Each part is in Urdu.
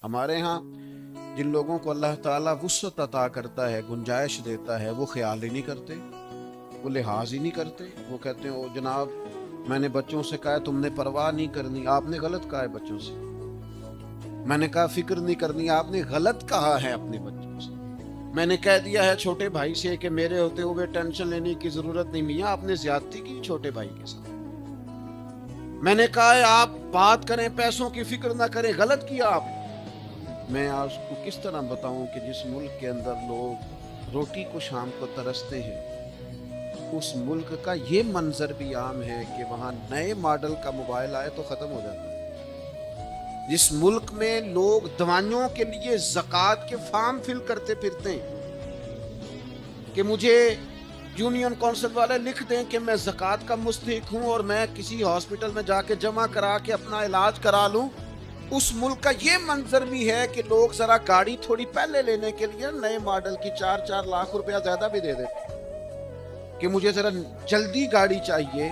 ہمارے ہاں جن لوگوں کو اللہ تعالیٰ وسعت عطا کرتا ہے، گنجائش دیتا ہے، وہ خیال ہی نہیں کرتے، وہ لحاظ ہی نہیں کرتے۔ وہ کہتے ہیں او جناب میں نے بچوں سے کہا ہے تم نے پرواہ نہیں کرنی، آپ نے غلط کہا ہے بچوں سے۔ میں نے کہا فکر نہیں کرنی، آپ نے غلط کہا ہے اپنے بچوں سے۔ میں نے کہہ دیا ہے چھوٹے بھائی سے کہ میرے ہوتے ہوئے ٹینشن لینے کی ضرورت نہیں، میاں آپ نے زیادتی کی چھوٹے بھائی کے ساتھ۔ میں نے کہا ہے آپ بات کریں پیسوں کی فکر نہ کریں، غلط کیا آپ۔ میں آپ کو کس طرح بتاؤں کہ جس ملک کے اندر لوگ روٹی کو شام کو ترستے ہیں، اس ملک کا یہ منظر بھی عام ہے کہ وہاں نئے ماڈل کا موبائل آئے تو ختم ہو جاتا ہے۔ جس ملک میں لوگ دوائیوں کے لیے زکوٰۃ کے فارم فل کرتے پھرتے ہیں کہ مجھے یونین کونسل والے لکھ دیں کہ میں زکوٰۃ کا مستحق ہوں اور میں کسی ہاسپٹل میں جا کے جمع کرا کے اپنا علاج کرا لوں، اس ملک کا یہ منظر بھی ہے کہ لوگ ذرا گاڑی تھوڑی پہلے لینے کے لیے نئے ماڈل کی 4 لاکھ روپیہ زیادہ بھی دے دیتے کہ مجھے ذرا جلدی گاڑی چاہیے۔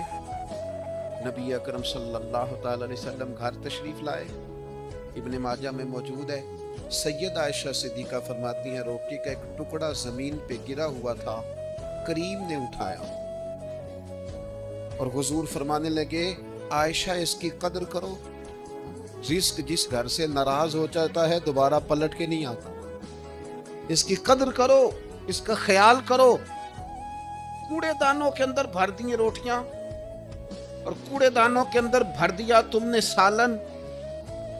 نبی اکرم صلی اللہ تعالی علیہ وسلم گھر تشریف لائے، ابن ماجہ میں موجود ہے، سید عائشہ صدیقہ فرماتی ہیں روٹی کا ایک ٹکڑا زمین پہ گرا ہوا تھا، کریم نے اٹھایا اور حضور فرمانے لگے عائشہ اس کی قدر کرو، رزق جس گھر سے ناراض ہو جاتا ہے دوبارہ پلٹ کے نہیں آتا، اس کی قدر کرو، اس کا خیال کرو۔ کوڑے دانوں کے اندر بھر دی روٹیاں اور کوڑے دانوں کے اندر بھر دیا تم نے سالن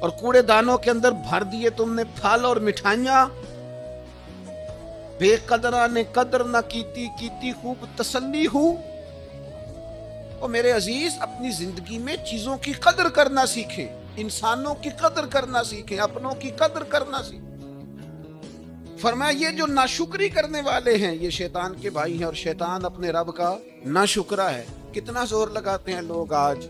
اور کوڑے دانوں کے اندر بھر دیے تم نے پھل اور مٹھائیاں۔ بے قدرہ نے قدر نہ کیتی خوب تسلی ہو۔ اور میرے عزیز اپنی زندگی میں چیزوں کی قدر کرنا سیکھیں، انسانوں کی قدر کرنا سیکھیں، اپنوں کی قدر کرنا سیکھیں۔ فرمایا یہ جو ناشکری کرنے والے ہیں یہ شیطان کے بھائی ہیں اور شیطان اپنے رب کا ناشکرا ہے۔ کتنا زور لگاتے ہیں لوگ آج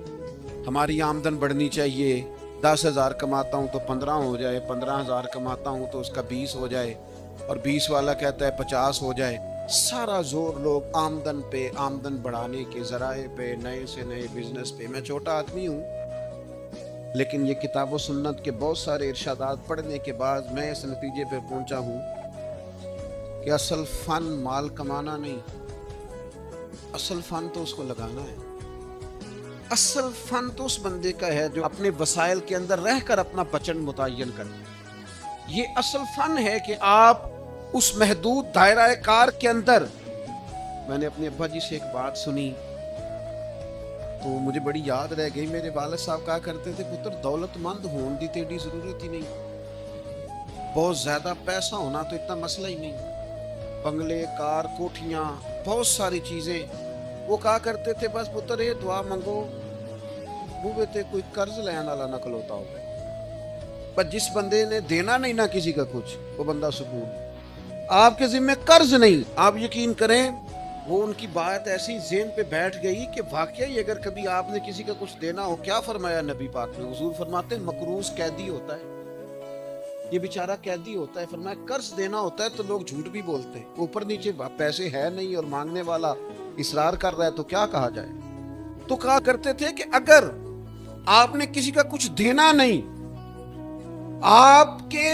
ہماری آمدن بڑھنی چاہیے، 10,000 کماتا ہوں تو 15 ہو جائے، 15,000 کماتا ہوں تو اس کا 20 ہو جائے، اور 20 والا کہتا ہے 50 ہو جائے۔ سارا زور لوگ آمدن پہ، آمدن بڑھانے کے ذرائع پہ، نئے سے نئے بزنس پہ۔ میں چھوٹا آدمی ہوں لیکن یہ کتاب و سنت کے بہت سارے ارشادات پڑھنے کے بعد میں اس نتیجے پہ پہنچا ہوں کہ اصل فن مال کمانا نہیں، اصل فن تو اس کو لگانا ہے۔ اصل فن تو اس بندے کا ہے جو اپنے وسائل کے اندر رہ کر اپنا بچن متعین کرے۔ یہ اصل فن ہے کہ آپ اس محدود دائرہ کار کے اندر۔ میں نے اپنے ابا جی سے ایک بات سنی تو مجھے بڑی یاد رہ گئی۔ میرے والد صاحب کہا کرتے تھے پتر دولت مند ہون دی تیری ضرورت ہی نہیں، بہت زیادہ پیسہ ہونا تو اتنا مسئلہ ہی نہیں، بنگلے کار کوٹھیاں بہت ساری چیزیں۔ وہ کہا کرتے تھے بس پتر یہ دعا منگو وہ تے کوئی قرض لینا والا نہ کھلوتا ہو، پر جس بندے نے دینا نہیں نہ کسی کا کچھ وہ بندہ سکون۔ آپ کے ذمہ قرض نہیں، آپ یقین کریں وہ ان کی بات ایسی ذہن پہ بیٹھ گئی کہ واقعی اگر کبھی آپ نے کسی کا کچھ دینا ہو، کیا فرمایا نبی پاک نے؟ حضور فرماتے ہیں مقروض قیدی ہوتا ہے، یہ بیچارہ قیدی ہوتا ہے۔ فرمایا قرض دینا ہوتا ہے تو لوگ جھوٹ بھی بولتے ہیں، اوپر نیچے پیسے ہے نہیں اور مانگنے والا اصرار کر رہا ہے تو کیا کہا جائے۔ تو کہا کرتے تھے کہ اگر آپ نے کسی کا کچھ دینا نہیں، آپ کے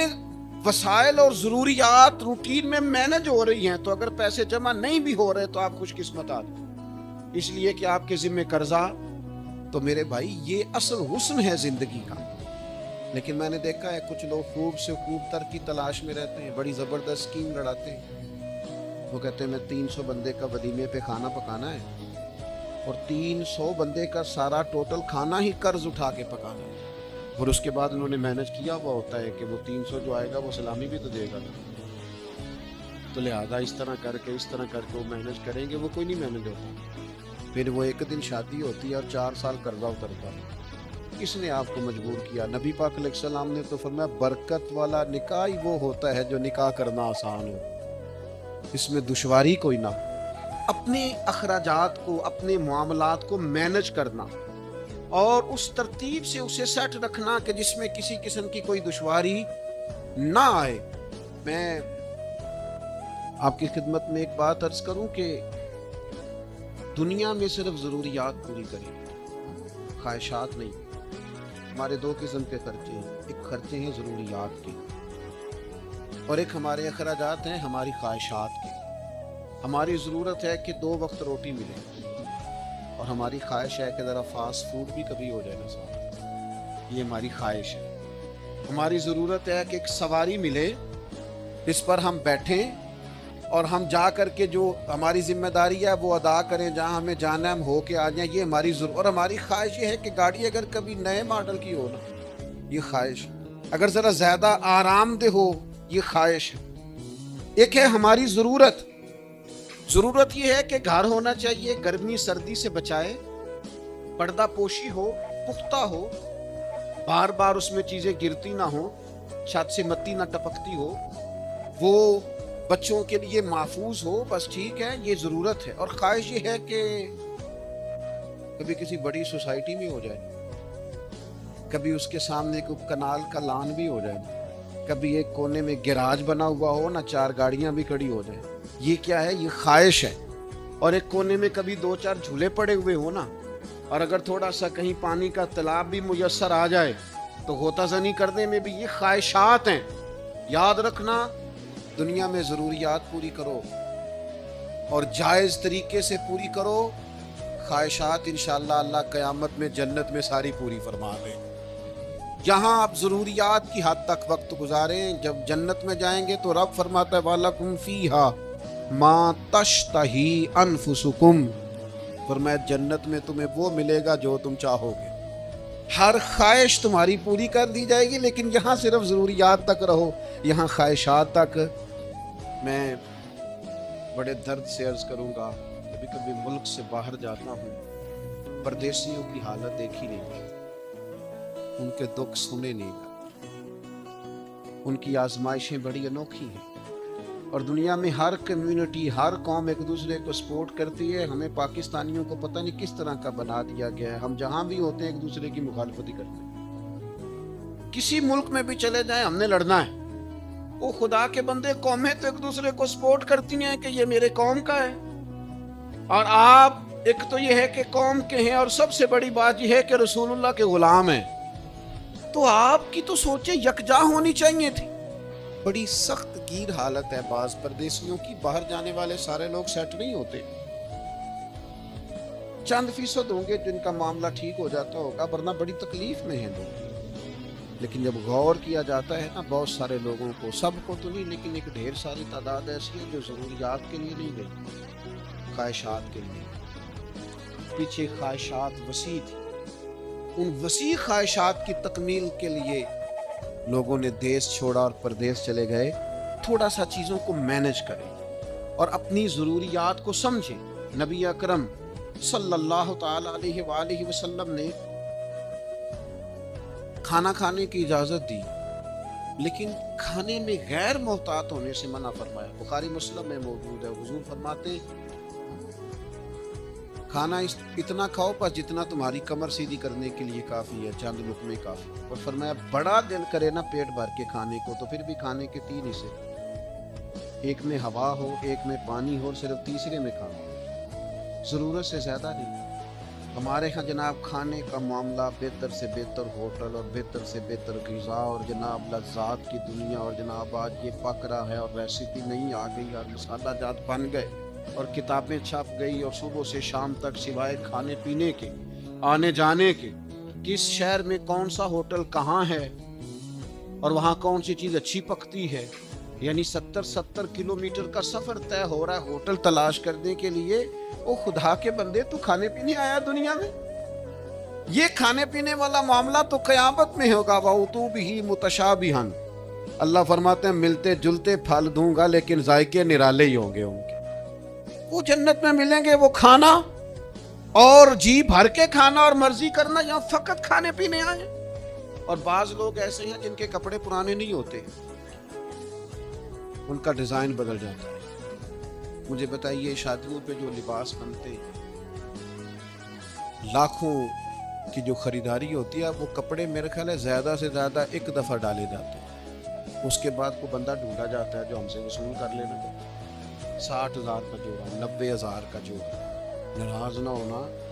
وسائل اور ضروریات روٹین میں مینج ہو رہی ہیں، تو اگر پیسے جمع نہیں بھی ہو رہے تو آپ خوش قسمت آدمی، اس لیے کہ آپ کے ذمہ قرضہ۔ تو میرے بھائی یہ اصل حسن ہے زندگی کا۔ لیکن میں نے دیکھا ہے کچھ لوگ خوب سے خوب تر کی تلاش میں رہتے ہیں، بڑی زبردست اسکیم لڑاتے ہیں۔ وہ کہتے ہیں میں 300 بندے کا ولیمے پہ کھانا پکانا ہے اور 300 بندے کا سارا ٹوٹل کھانا ہی قرض اٹھا کے پکانا ہے، اور اس کے بعد انہوں نے مینج کیا ہوا ہوتا ہے کہ وہ 300 جو آئے گا وہ سلامی بھی تو دے گا نا، تو لہٰذا اس طرح کر کے وہ مینج کریں گے، وہ کوئی نہیں مینج ہوتا۔ پھر وہ ایک دن شادی ہوتی ہے اور 4 سال قرضہ اترتا ہے۔ کس نے آپ کو مجبور کیا؟ نبی پاک علیہ السلام نے تو فرمایا برکت والا نکاح ہی وہ ہوتا ہے جو نکاح کرنا آسان ہو، اس میں دشواری کوئی نہ۔ اپنے اخراجات کو، اپنے معاملات کو مینج کرنا اور اس ترتیب سے اسے سیٹ رکھنا کہ جس میں کسی قسم کی کوئی دشواری نہ آئے۔ میں آپ کی خدمت میں ایک بات عرض کروں کہ دنیا میں صرف ضروریات پوری کریں، خواہشات نہیں۔ ہمارے دو قسم کے خرچے ہیں، ایک خرچے ہیں ضروریات کے اور ایک ہمارے اخراجات ہیں ہماری خواہشات کے۔ ہماری ضرورت ہے کہ 2 وقت روٹی ملے اور ہماری خواہش ہے کہ ذرا فاسٹ فوڈ بھی کبھی ہو جائے نا ساتھ، یہ ہماری خواہش ہے۔ ہماری ضرورت ہے کہ ایک سواری ملے جس پر ہم بیٹھیں اور ہم جا کر کے جو ہماری ذمہ داری ہے وہ ادا کریں، جہاں ہمیں جانا ہے ہم ہو کے آ جائیں، یہ ہماری ضرورت۔ اور ہماری خواہش یہ ہے کہ گاڑی اگر کبھی نئے ماڈل کی ہو نا، یہ خواہش، اگر ذرا زیادہ آرام دہ ہو، یہ خواہش ہے۔ ایک ہے ہماری ضرورت یہ ہے کہ گھر ہونا چاہیے، گرمی سردی سے بچائے، پردہ پوشی ہو، پختہ ہو، بار بار اس میں چیزیں گرتی نہ ہو، چھت سے مٹی نہ ٹپکتی ہو، وہ بچوں کے لیے محفوظ ہو، بس ٹھیک ہے، یہ ضرورت ہے۔ اور خواہش یہ ہے کہ کبھی کسی بڑی سوسائٹی میں ہو جائے، کبھی اس کے سامنے کوئی کنال کا لان بھی ہو جائے، کبھی ایک کونے میں گیراج بنا ہوا ہو نہ، 4 گاڑیاں بھی کھڑی ہو جائیں، یہ کیا ہے؟ یہ خواہش ہے۔ اور ایک کونے میں کبھی 2-4 جھولے پڑے ہوئے ہو نا، اور اگر تھوڑا سا کہیں پانی کا تالاب بھی میسر آ جائے تو غوطہ زنی کرنے میں بھی، یہ خواہشات ہیں۔ یاد رکھنا، دنیا میں ضروریات پوری کرو اور جائز طریقے سے پوری کرو، خواہشات انشاءاللہ اللہ قیامت میں جنت میں ساری پوری فرما دے۔ جہاں آپ ضروریات کی حد تک وقت گزاریں، جب جنت میں جائیں گے تو رب فرماتا ہے وَلَكُمْ فِيهَا مَا تَشْتَهِي أَنفُسُكُمْ، فرمایا جنت میں تمہیں وہ ملے گا جو تم چاہو گے، ہر خواہش تمہاری پوری کر دی جائے گی، لیکن یہاں صرف ضروریات تک رہو، یہاں خواہشات تک۔ میں بڑے درد سے عرض کروں گا، کبھی کبھی ملک سے باہر جاتا ہوں، پردیسیوں کی حالت دیکھی نہیں جاتی، ان کے دکھ سنے نہیں جاتے، ان کی آزمائشیں بڑی انوکھی ہیں، اور دنیا میں ہر کمیونٹی، ہر قوم ایک دوسرے کو سپورٹ کرتی ہے۔ ہمیں پاکستانیوں کو پتہ نہیں کس طرح کا بنا دیا گیا ہے، ہم جہاں بھی ہوتے ہیں ایک دوسرے کی مخالفت ہی کرتے ہیں، کسی ملک میں بھی چلے جائیں ہم نے لڑنا ہے۔ وہ خدا کے بندے، قومیں تو ایک دوسرے کو سپورٹ کرتی ہیں کہ یہ میرے قوم کا ہے، اور آپ ایک تو یہ ہے کہ قوم کے ہیں، اور سب سے بڑی بات یہ ہے کہ رسول اللہ کے غلام ہیں، تو آپ کی تو سوچیں یکجا ہونی چاہیے تھی۔ بڑی سخت گیر حالت ہے بعض پردیسیوں کی، باہر جانے والے سارے لوگ سیٹ نہیں ہوتے، چند فیصد ہوں گے جن کا معاملہ ٹھیک ہو جاتا ہوگا، ورنہ بڑی تکلیف میں ہیں لوگ۔ لیکن جب غور کیا جاتا ہے نا، بہت سارے لوگوں کو، سب کو تو نہیں لیکن ایک ڈھیر ساری تعداد ایسی ہے جو ضروریات کے لیے نہیں گئی، خواہشات کے لیے۔ پیچھے خواہشات وسیع تھی، ان وسیع خواہشات کی تکمیل کے لیے لوگوں نے دیس چھوڑا اور پردیس چلے گئے۔ تھوڑا سا چیزوں کو مینج کریں اور اپنی ضروریات کو سمجھیں۔ نبی اکرم صلی اللہ تعالی علیہ وآلہ وسلم نے کھانا کھانے کی اجازت دی، لیکن کھانے میں غیر محتاط ہونے سے منع فرمایا۔ بخاری مسلم میں موجود ہے، حضور فرماتے کھانا اتنا کھاؤ پر جتنا تمہاری کمر سیدھی کرنے کے لیے کافی ہے، چند لقمے کافی، اور فرمایا بڑا دل کرے نا پیٹ بھر کے کھانے کو تو پھر بھی کھانے کے 3 حصے، ایک میں ہوا ہو، ایک میں پانی ہو، صرف تیسرے میں کھانا، ضرورت سے زیادہ نہیں۔ ہمارے ہاں جناب کھانے کا معاملہ بہتر سے بہتر ہوٹل اور بہتر سے بہتر غذا اور جناب لذات کی دنیا، اور جناب آج یہ پک رہا ہے اور ریسیپی نہیں آ گئی اور مسالہ جات بن گئے اور کتابیں چھپ گئی، اور صبح سے شام تک سوائے کھانے پینے کے، آنے جانے کے، کس شہر میں کون سا ہوٹل کہاں ہے اور وہاں کون سی چیز اچھی پکتی ہے، یعنی 70 کلومیٹر کا سفر طے ہو رہا ہے ہوٹل تلاش کرنے کے لیے۔ او خدا کے بندے، تو کھانے پینے آیا دنیا میں؟ یہ کھانے پینے والا معاملہ تو قیامت میں ہوگا، وَأُتُوا بِهِ مُتَشَابِهًا، اللہ فرماتے ہیں ملتے جلتے پھل دوں گا لیکن ذائقے نرالے ہی ہوں گے ان کے۔ وہ جنت میں ملیں گے وہ کھانا، اور جی بھر کے کھانا اور مرضی کرنا، یہاں فقط کھانے پینے آئے۔ اور بعض لوگ ایسے ہیں جن کے کپڑے پرانے نہیں ہوتے، ان کا ڈیزائن بدل جاتا ہے۔ مجھے بتائیے شادیوں پہ جو لباس بنتے لاکھوں کی جو خریداری ہوتی ہے، وہ کپڑے میرے خیال ہے زیادہ سے زیادہ 1 دفعہ ڈالے جاتے ہیں، اس کے بعد کو بندہ ڈھونڈا جاتا ہے جو ہم سے وصول کر لینا چاہتا ہے۔ 60,000 کا جوڑا، 90,000 کا جوڑا، ناراض نہ ہونا،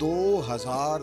2000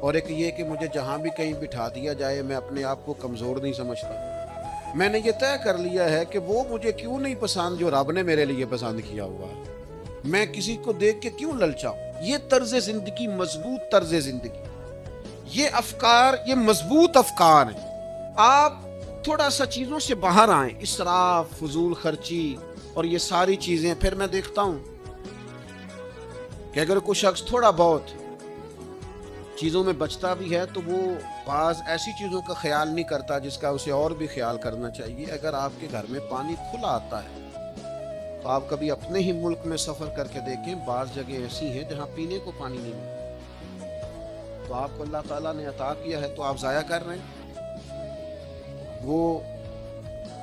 اور ایک یہ کہ مجھے جہاں بھی کہیں بٹھا دیا جائے میں اپنے آپ کو کمزور نہیں سمجھتا. میں نے یہ طے کر لیا ہے کہ وہ مجھے کیوں نہیں پسند جو رب نے میرے لیے پسند کیا ہوا ہے. میں کسی کو دیکھ کے کیوں للچاؤں. یہ طرز زندگی مضبوط طرز زندگی, یہ افکار, یہ مضبوط افکار ہیں. آپ تھوڑا سا چیزوں سے باہر آئیں, اسراف, فضول خرچی اور یہ ساری چیزیں. پھر میں دیکھتا ہوں کہ اگر کوئی شخص تھوڑا بہت چیزوں میں بچتا بھی ہے تو وہ بعض ایسی چیزوں کا خیال نہیں کرتا جس کا اسے اور بھی خیال کرنا چاہیے. اگر آپ کے گھر میں پانی کھلا آتا ہے تو آپ کبھی اپنے ہی ملک میں سفر کر کے دیکھیں, بعض جگہ ایسی ہیں جہاں پینے کو پانی نہیں ملتا. تو آپ کو اللہ تعالیٰ نے عطا کیا ہے تو آپ ضائع کر رہے ہیں. وہ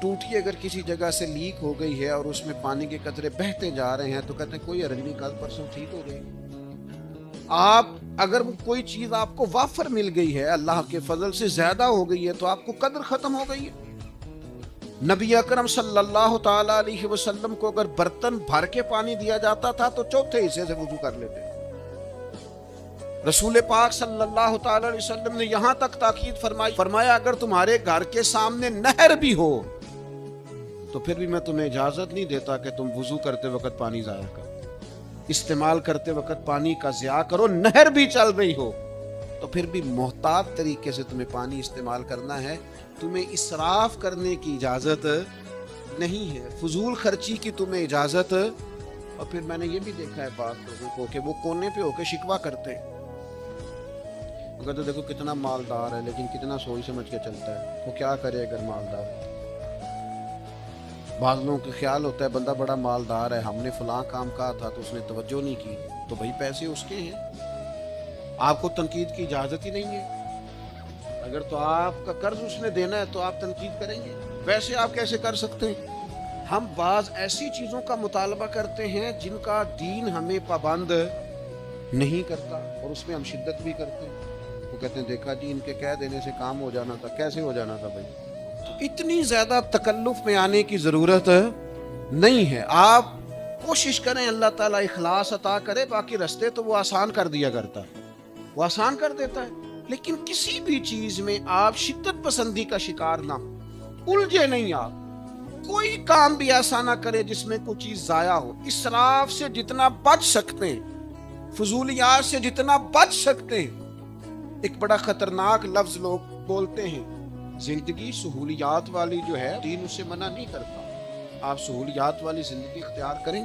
ٹوٹی اگر کسی جگہ سے لیک ہو گئی ہے اور اس میں پانی کے قطرے بہتے جا رہے ہیں تو کہتے ہیں کوئی حرج نہیں, کل پرسوں ٹھیک ہو جائے گی. آپ اگر کوئی چیز آپ کو وافر مل گئی ہے, اللہ کے فضل سے زیادہ ہو گئی ہے, تو آپ کو قدر ختم ہو گئی ہے. نبی اکرم صلی اللہ تعالی علیہ وسلم کو اگر برتن بھر کے پانی دیا جاتا تھا تو چوتھے حصے سے وضو کر لیتے. رسول پاک صلی اللہ تعالی علیہ وسلم نے یہاں تک تاکید فرمایا اگر تمہارے گھر کے سامنے نہر بھی ہو تو پھر بھی میں تمہیں اجازت نہیں دیتا کہ تم وضو کرتے وقت پانی ضائع کرو, استعمال کرتے وقت پانی کا ضیاع کرو. نہر بھی چل رہی ہو تو پھر بھی محتاط طریقے سے تمہیں پانی استعمال کرنا ہے. تمہیں اسراف کرنے کی اجازت نہیں ہے, فضول خرچی کی تمہیں اجازت. اور پھر میں نے یہ بھی دیکھا ہے بعض لوگوں کو کہ وہ کونے پہ ہو کے شکوہ کرتے ہیں. وہ کہتے دیکھو کتنا مالدار ہے لیکن کتنا سوچ سمجھ کے چلتا ہے, وہ کیا کرے اگر مالدار ہے. بعض لوگوں کا خیال ہوتا ہے بندہ بڑا مالدار ہے, ہم نے فلاں کام کہا تھا تو اس نے توجہ نہیں کی, تو بھائی پیسے اس کے ہیں, آپ کو تنقید کی اجازت ہی نہیں ہے. اگر تو آپ کا قرض اس نے دینا ہے تو آپ تنقید کریں گے, ویسے آپ کیسے کر سکتے ہیں. ہم بعض ایسی چیزوں کا مطالبہ کرتے ہیں جن کا دین ہمیں پابند نہیں کرتا اور اس میں ہم شدت بھی کرتے ہیں. وہ کہتے ہیں دیکھا جی ان کے کہہ دینے سے کام ہو جانا تھا. کیسے ہو جانا تھا بھائی؟ تو اتنی زیادہ تکلف میں آنے کی ضرورت نہیں ہے. آپ کوشش کریں اللہ تعالیٰ اخلاص عطا کرے, باقی رستے تو وہ آسان کر دیا کرتا ہے, وہ آسان کر دیتا ہے. لیکن کسی بھی چیز میں آپ شدت پسندی کا شکار نہ ہو, الجھے نہیں. آپ کوئی کام بھی ایسا نہ کرے جس میں کوئی چیز ضائع ہو. اسراف سے جتنا بچ سکتے ہیں, فضولیات سے جتنا بچ سکتے ہیں. ایک بڑا خطرناک لفظ لوگ بولتے ہیں, زندگی سہولیات والی جو ہے دین اسے منع نہیں کرتا, آپ سہولیات والی زندگی اختیار کریں.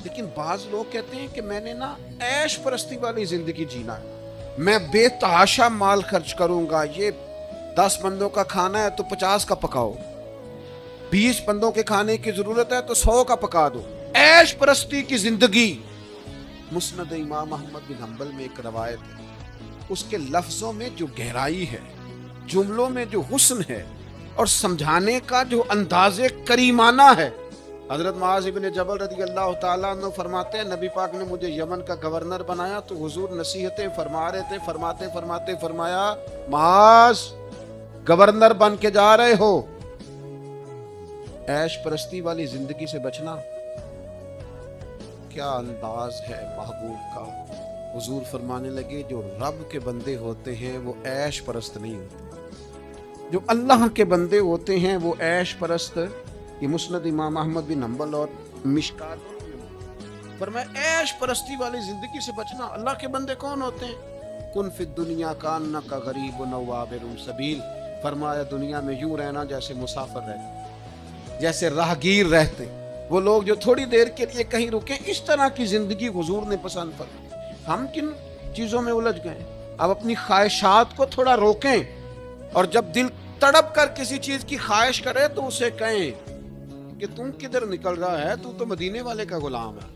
لیکن بعض لوگ کہتے ہیں کہ میں نے نا عیش پرستی والی زندگی جینا ہے, میں بے تحاشا مال خرچ کروں گا. یہ 10 بندوں کا کھانا ہے تو 50 کا پکاؤ, 20 بندوں کے کھانے کی ضرورت ہے تو 100 کا پکا دو. عیش پرستی کی زندگی. مسند امام احمد بن حنبل میں ایک روایت ہے, اس کے لفظوں میں جو گہرائی ہے, جملوں میں جو حسن ہے اور سمجھانے کا جو انداز کریمانہ ہے. حضرت معاذ ابن جبل رضی اللہ تعالیٰ عنہ فرماتے ہیں نبی پاک نے مجھے یمن کا گورنر بنایا تو حضور نصیحتیں فرما رہے تھے. فرماتے فرمایا معاذ گورنر بن کے جا رہے ہو, عیش پرستی والی زندگی سے بچنا. کیا انداز ہے محبوب کا. حضور فرمانے لگے جو رب کے بندے ہوتے ہیں وہ عیش پرست نہیں ہوتے, جو اللہ کے بندے ہوتے ہیں وہ عیش پرست. یہ مسند امام احمد بن حنبل اور مشکات فرمایا عیش پرستی والی زندگی سے بچنا. اللہ کے بندے کون ہوتے ہیں؟ کن فی الدنیا کانک غریب و عابر سبیل. فرمایا دنیا میں یوں رہنا جیسے مسافر رہتے, جیسے راہگیر رہتے, وہ لوگ جو تھوڑی دیر کے لیے کہیں رکیں. اس طرح کی زندگی حضور نے پسند فرمائی. ہم کن چیزوں میں الجھ گئے؟ اب اپنی خواہشات کو تھوڑا روکیں, اور جب دل تڑپ کر کسی چیز کی خواہش کرے تو اسے کہیں کہ تم کدھر نکل رہا ہے, تو مدینے والے کا غلام ہے.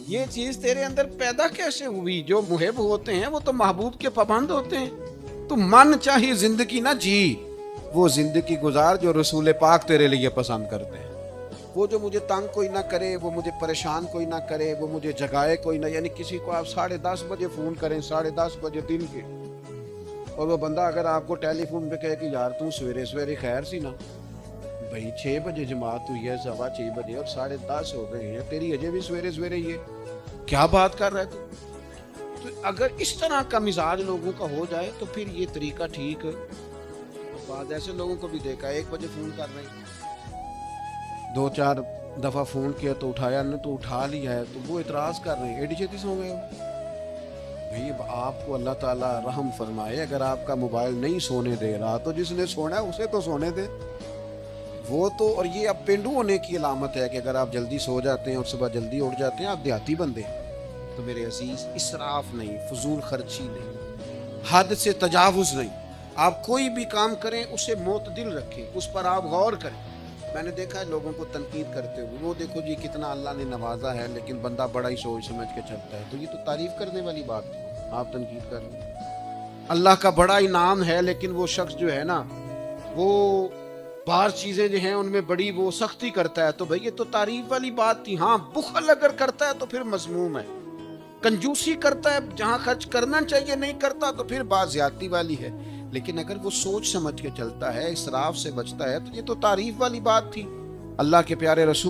یہ چیز تیرے اندر پیدا کیسے ہوئی؟ جو محب ہوتے ہیں وہ تو محبوب کے پابند ہوتے ہیں. تو من چاہیے زندگی نہ جی, وہ زندگی گزار جو رسول پاک تیرے لیے پسند کرتے ہیں. وہ جو مجھے تنگ کوئی نہ کرے, وہ مجھے پریشان کوئی نہ کرے, وہ مجھے جگائے کوئی نہ. یعنی کسی کو آپ 10:30 بجے فون کریں, 10:30 بجے دن کے, اور وہ بندہ اگر آپ کو ٹیلی فون پہ کہے کہ یار تم سویرے خیر سی نا, بھائی 6 بجے جماعت ہوئی ہے, 6:15 بجے اور 10:30 ہو گئے ہیں, تیری اجے بھی سویرے یہ کیا بات کر رہے تو. تو اگر اس طرح کا مزاج لوگوں کا ہو جائے تو پھر یہ طریقہ ٹھیک بعض ایسے لوگوں کو بھی دیکھا 1 بجے فون کر رہے ہیں 2-4 دفعہ فون کیا تو اٹھایا نہیں تو اٹھا لیا ہے تو وہ اعتراض کر رہے ہیں ایڈی چھتی سو گئے ہو بھئی آپ کو اللہ تعالیٰ رحم فرمائے اگر آپ کا موبائل نہیں سونے دے رہا تو جس نے سونا ہے اسے تو سونے دے وہ تو اور یہ اب پینڈو ہونے کی علامت ہے کہ اگر آپ جلدی سو جاتے ہیں اور صبح جلدی اٹھ جاتے ہیں آپ دیہاتی بندے ہیں تو میرے عزیز اسراف نہیں فضول خرچی نہیں حد سے تجاوز نہیں آپ کوئی بھی کام کریں اسے معتدل رکھیں اس پر آپ غور کریں میں نے دیکھا ہے لوگوں کو تنقید کرتے ہوئے وہ دیکھو جی کتنا اللہ نے نوازا ہے لیکن بندہ بڑا ہی سوچ سمجھ کے چلتا ہے تو یہ تو تعریف کرنے والی بات تھی آپ تنقید کر لیں اللہ کا بڑا انعام ہے لیکن وہ شخص جو ہے نا وہ بعض چیزیں جو ہیں ان میں بڑی وہ سختی کرتا ہے تو بھئی یہ تو تعریف والی بات تھی ہاں بخل اگر کرتا ہے تو پھر مذموم ہے کنجوسی کرتا ہے جہاں خرچ کرنا چاہیے نہیں کرتا تو پھر بات زیادتی والی ہے لیکن اگر وہ سوچ سمجھ کے چلتا ہے اسراف سے بچتا ہے تو یہ تو تعریف والی بات تھی اللہ کے پیارے رسول